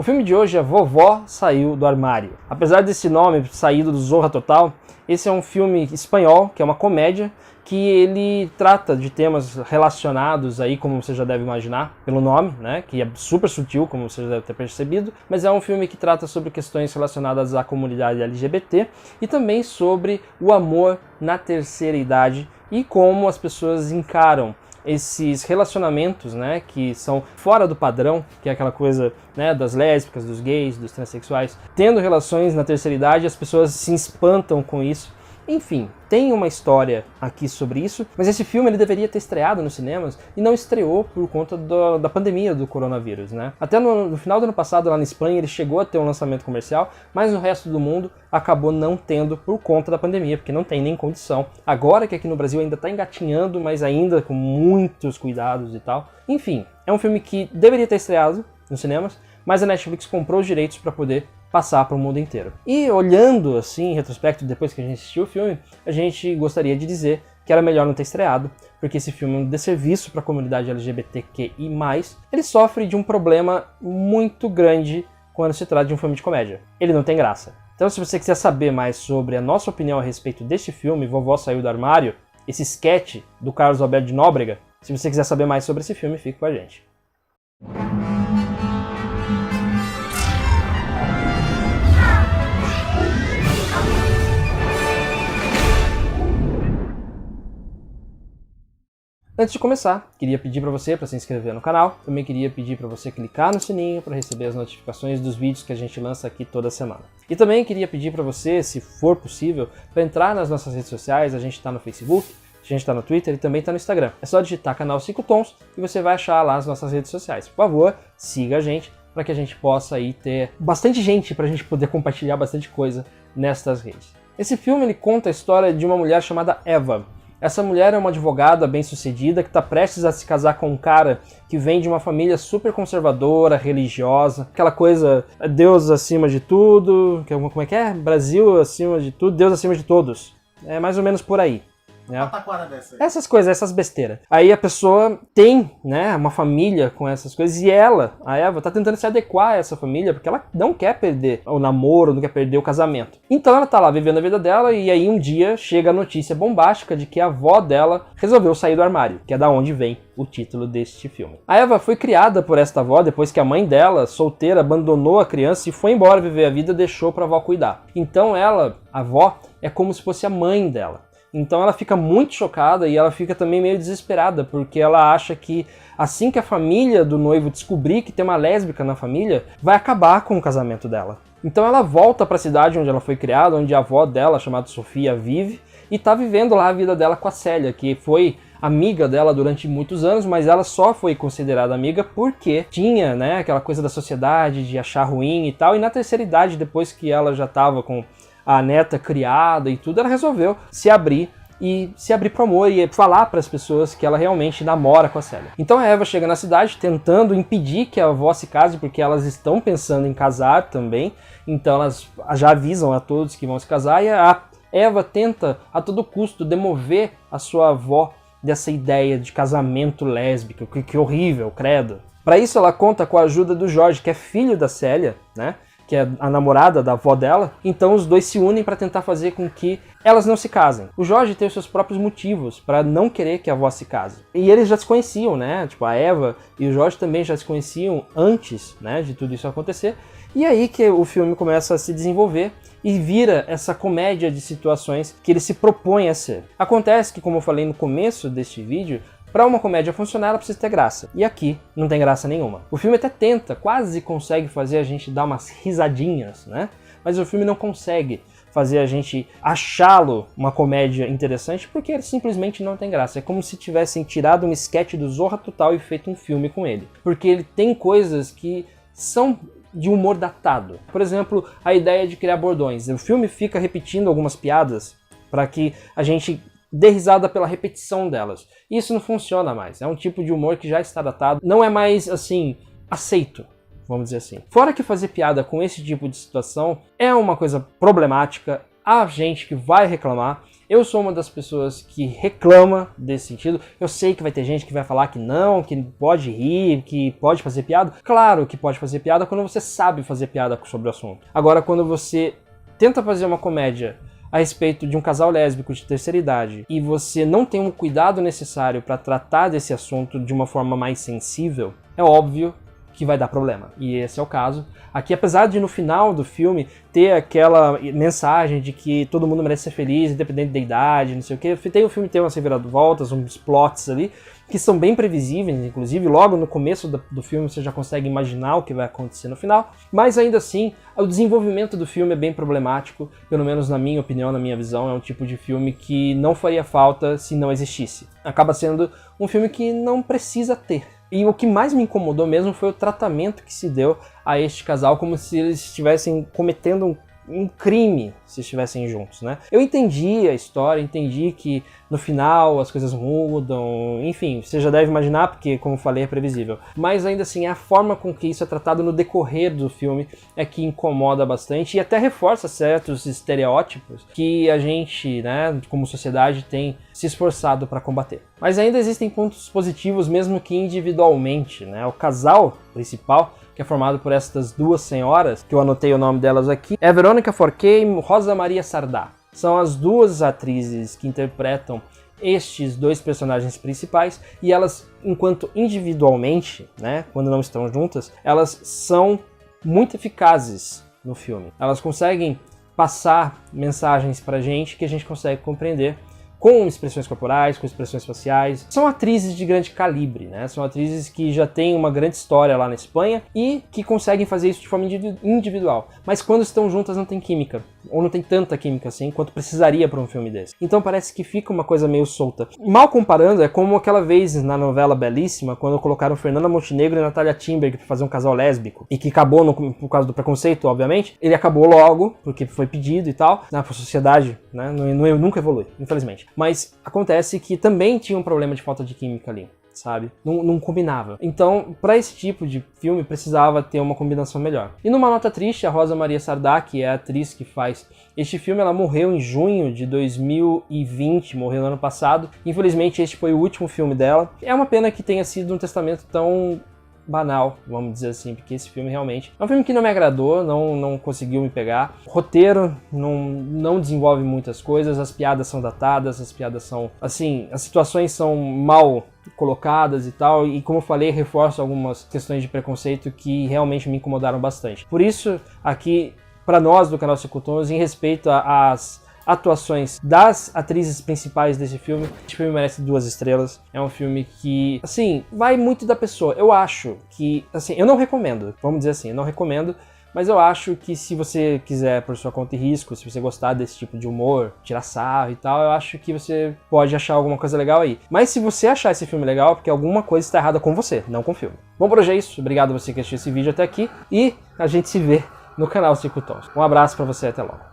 O filme de hoje é Vovó Saiu do Armário. Apesar desse nome, Saído do Zorra Total, esse é um filme espanhol, que é uma comédia, que ele trata de temas relacionados aí, como você já deve imaginar, pelo nome, né, que é super sutil, como você já deve ter percebido, mas é um filme que trata sobre questões relacionadas à comunidade LGBT e também sobre o amor na terceira idade e como as pessoas encaram esses relacionamentos, né, que são fora do padrão, que é aquela coisa, né, das lésbicas, dos gays, dos transexuais, tendo relações na terceira idade, as pessoas se espantam com isso. Enfim, tem uma história aqui sobre isso, mas esse filme ele deveria ter estreado nos cinemas e não estreou por conta da pandemia do coronavírus, né? Até no final do ano passado, lá na Espanha, ele chegou a ter um lançamento comercial, mas no resto do mundo acabou não tendo por conta da pandemia, porque não tem nem condição. Agora que aqui no Brasil ainda está engatinhando, mas ainda com muitos cuidados e tal. Enfim, é um filme que deveria ter estreado nos cinemas, mas a Netflix comprou os direitos para poder passar para o mundo inteiro. E olhando assim, em retrospecto, depois que a gente assistiu o filme, a gente gostaria de dizer que era melhor não ter estreado, porque esse filme é um desserviço para a comunidade LGBTQI+, ele sofre de um problema muito grande quando se trata de um filme de comédia. Ele não tem graça. Então se você quiser saber mais sobre a nossa opinião a respeito deste filme, Vovó Saiu do Armário, esse sketch do Carlos Alberto de Nóbrega, se você quiser saber mais sobre esse filme, fique com a gente. Antes de começar, queria pedir para você para se inscrever no canal, também queria pedir para você clicar no sininho para receber as notificações dos vídeos que a gente lança aqui toda semana. E também queria pedir para você, se for possível, para entrar nas nossas redes sociais, a gente está no Facebook, a gente está no Twitter e também está no Instagram. É só digitar canal 5 Tons e você vai achar lá as nossas redes sociais. Por favor, siga a gente para que a gente possa aí ter bastante gente para a gente poder compartilhar bastante coisa nestas redes. Esse filme ele conta a história de uma mulher chamada Eva. Essa mulher é uma advogada bem-sucedida que está prestes a se casar com um cara que vem de uma família super conservadora, religiosa, aquela coisa, Deus acima de tudo, como é que é? Brasil acima de tudo, Deus acima de todos. É mais ou menos por aí. Né? Essas coisas, essas besteiras. Aí a pessoa tem, né, uma família com essas coisas e ela, a Eva, tá tentando se adequar a essa família porque ela não quer perder o namoro, não quer perder o casamento. Então ela tá lá vivendo a vida dela e aí um dia chega a notícia bombástica de que a avó dela resolveu sair do armário, que é da onde vem o título deste filme. A Eva foi criada por esta avó depois que a mãe dela, solteira, abandonou a criança e foi embora viver a vida e deixou pra avó cuidar. Então ela, a avó, é como se fosse a mãe dela. Então ela fica muito chocada e ela fica também meio desesperada, porque ela acha que assim que a família do noivo descobrir que tem uma lésbica na família, vai acabar com o casamento dela. Então ela volta para a cidade onde ela foi criada, onde a avó dela, chamada Sofia, vive, e tá vivendo lá a vida dela com a Célia, que foi amiga dela durante muitos anos, mas ela só foi considerada amiga porque tinha, né, aquela coisa da sociedade de achar ruim e tal, e na terceira idade, depois que ela já estava com a neta criada e tudo, ela resolveu se abrir pro amor e falar para as pessoas que ela realmente namora com a Célia. Então a Eva chega na cidade tentando impedir que a avó se case, porque elas estão pensando em casar também, então elas já avisam a todos que vão se casar, e a Eva tenta a todo custo demover a sua avó dessa ideia de casamento lésbico, que horrível, credo. Para isso ela conta com a ajuda do Jorge, que é filho da Célia, né? Que é a namorada da avó dela, então os dois se unem para tentar fazer com que elas não se casem. O Jorge tem os seus próprios motivos para não querer que a avó se case. E eles já se conheciam, né? Tipo, a Eva e o Jorge também já se conheciam antes, né, de tudo isso acontecer. E aí que o filme começa a se desenvolver e vira essa comédia de situações que ele se propõe a ser. Acontece que, como eu falei no começo deste vídeo, para uma comédia funcionar, ela precisa ter graça. E aqui não tem graça nenhuma. O filme até tenta, quase consegue fazer a gente dar umas risadinhas, né? Mas o filme não consegue fazer a gente achá-lo uma comédia interessante porque ele simplesmente não tem graça. É como se tivessem tirado um sketch do Zorra Total e feito um filme com ele. Porque ele tem coisas que são de humor datado. Por exemplo, a ideia de criar bordões. O filme fica repetindo algumas piadas para que a gente dê risada pela repetição delas. Isso não funciona mais. É um tipo de humor que já está datado. Não é mais, assim, aceito, vamos dizer assim. Fora que fazer piada com esse tipo de situação é uma coisa problemática. Há gente que vai reclamar. Eu sou uma das pessoas que reclama desse sentido. Eu sei que vai ter gente que vai falar que não, que pode rir, que pode fazer piada. Claro que pode fazer piada quando você sabe fazer piada sobre o assunto. Agora, quando você tenta fazer uma comédia a respeito de um casal lésbico de terceira idade e você não tem um cuidado necessário para tratar desse assunto de uma forma mais sensível, é óbvio que vai dar problema. E esse é o caso. Aqui, apesar de no final do filme ter aquela mensagem de que todo mundo merece ser feliz, independente da idade, não sei o que, o filme tem umas reviravoltas, uns plots ali, que são bem previsíveis, inclusive logo no começo do filme você já consegue imaginar o que vai acontecer no final, mas ainda assim, o desenvolvimento do filme é bem problemático, pelo menos na minha opinião, na minha visão, é um tipo de filme que não faria falta se não existisse. Acaba sendo um filme que não precisa ter. E o que mais me incomodou mesmo foi o tratamento que se deu a este casal, como se eles estivessem cometendo um crime se estivessem juntos, né? Eu entendi a história, entendi que no final as coisas mudam, enfim, você já deve imaginar porque, como falei, é previsível. Mas ainda assim, a forma com que isso é tratado no decorrer do filme é que incomoda bastante e até reforça certos estereótipos que a gente, né, como sociedade, tem se esforçado para combater. Mas ainda existem pontos positivos, mesmo que individualmente, né? O casal principal, que é formado por estas duas senhoras, que eu anotei o nome delas aqui, é Verônica Forqué e Rosa Maria Sardá. São as duas atrizes que interpretam estes dois personagens principais e elas, enquanto individualmente, né, quando não estão juntas, elas são muito eficazes no filme. Elas conseguem passar mensagens pra gente que a gente consegue compreender com expressões corporais, com expressões faciais. São atrizes de grande calibre, né? São atrizes que já têm uma grande história lá na Espanha e que conseguem fazer isso de forma individual. Mas quando estão juntas não tem química, ou não tem tanta química assim quanto precisaria para um filme desse. Então parece que fica uma coisa meio solta. Mal comparando, é como aquela vez na novela Belíssima, quando colocaram Fernanda Montenegro e Natalia Timberg para fazer um casal lésbico, e que acabou por causa do preconceito, obviamente. Ele acabou logo, porque foi pedido e tal, na sociedade, né? Nunca evolui, infelizmente. Mas acontece que também tinha um problema de falta de química ali, sabe? Não combinava. Então, para esse tipo de filme, precisava ter uma combinação melhor. E numa nota triste, a Rosa Maria Sardá, que é a atriz que faz este filme, ela morreu em junho de 2020, morreu no ano passado. Infelizmente, este foi o último filme dela. É uma pena que tenha sido um testamento tão banal, vamos dizer assim, porque esse filme realmente é um filme que não me agradou, não conseguiu me pegar. O roteiro não desenvolve muitas coisas, as piadas são datadas, as piadas são, assim, as situações são mal colocadas e tal, e como eu falei, reforço algumas questões de preconceito que realmente me incomodaram bastante. Por isso, aqui, para nós do canal Cicultons, em respeito às atuações das atrizes principais desse filme, esse filme merece 2 estrelas. É um filme que, assim, vai muito da pessoa. Eu acho que, assim, eu não recomendo, vamos dizer assim, eu não recomendo, mas eu acho que se você quiser por sua conta e risco, se você gostar desse tipo de humor, tirar sarro e tal, eu acho que você pode achar alguma coisa legal aí. Mas se você achar esse filme legal, é porque alguma coisa está errada com você, não com o filme. Bom, por hoje é isso. Obrigado a você que assistiu esse vídeo até aqui e a gente se vê no canal Cicultons. Um abraço pra você, até logo.